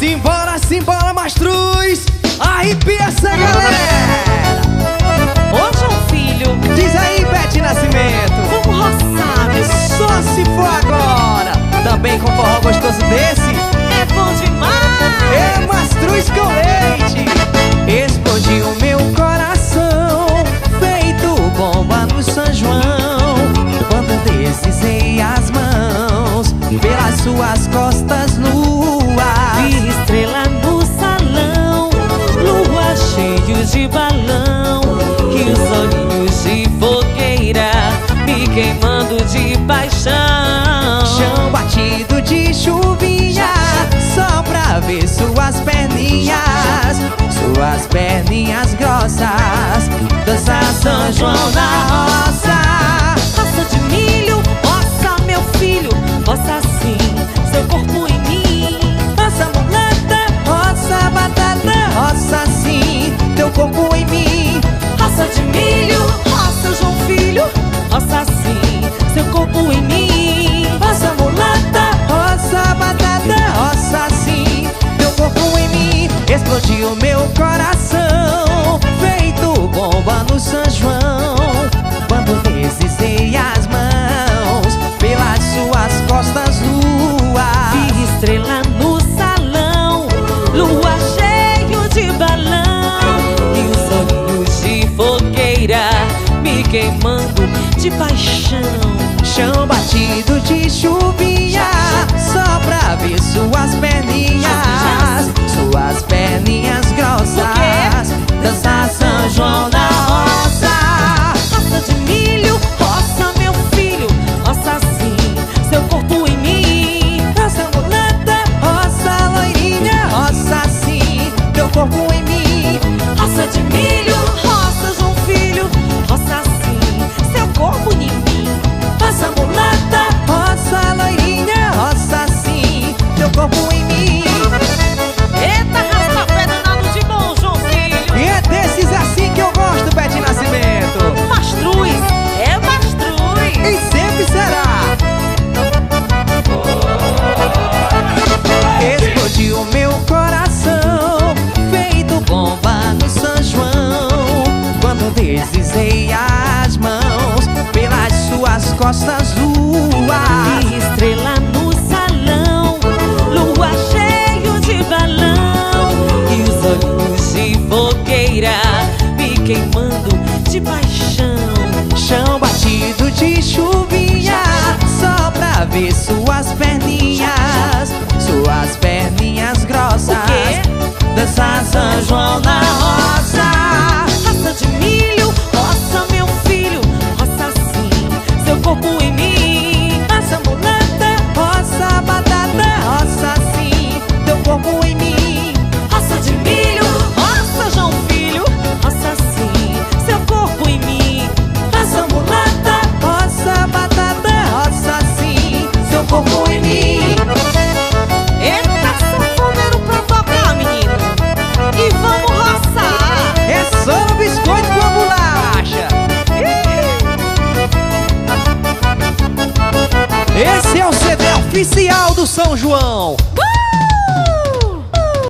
Simbora, simbora, Mastruz! Arrepia essa galera! Ô João Filho, Diz aí, Bete Nascimento! vamos roçar, meu. Só se for agora! Também com forró gostoso desse, É bom demais. é Mastruz com leite! Explodiu meu coração, feito bomba no São João, quando deslizei as mãos pelas suas costas nuas. Vi estrela no salão, lua cheio de balão, e os olhinhos de fogueira me queimando de paixão. Chão batido de chuvinha, só pra ver suas perninhas grossas, dançar São João na roça. Roça de milho, roça meu filho, roça assim seu corpo em mim. Roça mulata, roça batata, roça sim teu corpo em mim. Roça de milho, roça João Filho, roça assim seu corpo em mim. Roça mulata, roça batata, roça sim teu corpo em mim. Explodiu meu coração, feito bomba no São João, quando deslizei as mãos pelas suas costas nuas. Vi estrela no salão, lua cheio de balão, e os olhinhos de fogueira me queimando de paixão. Chão batido de chuvinha, só pra ver suas perninhas grossas, dançar São João na roça. Roça de milho, roça meu filho, roça assim seu corpo em mim. Roça mulata, roça loirinha, roça sim teu corpo em mim. Roça de milho, roça João Filho, roça assim seu corpo em mim. Roça mulata, roça loirinha, roça sim teu corpo em mim. Eita, raspa-pé danado de bom, João Filho. E é desses assim que eu gosto, Bete Nascimento. Mastruz, é mastruz. E sempre será. Explodiu meu coração, feito bomba no São João, quando deslizei as mãos pelas suas costas nuas. Vi estrela no salão, lua cheio de balão, e os olhinhos de fogueira me queimando de paixão. Chão batido de chuvinha, só pra ver suas perninhas grossas, O quê? dançar São João na roça. Roça de milho, roça meu filho, roça assim seu corpo em mim. Roça mulata, roça batata, roça sim teu corpo em mim. Roça de milho, roça João Filho, roça assim seu corpo em mim. Roça mulata, roça batata, roça sim seu corpo em mim. Eita, sanfoneiro pra tocar, menino, e vamos roçar. É só no biscoito com a bolacha. Esse é o CD oficial do São João.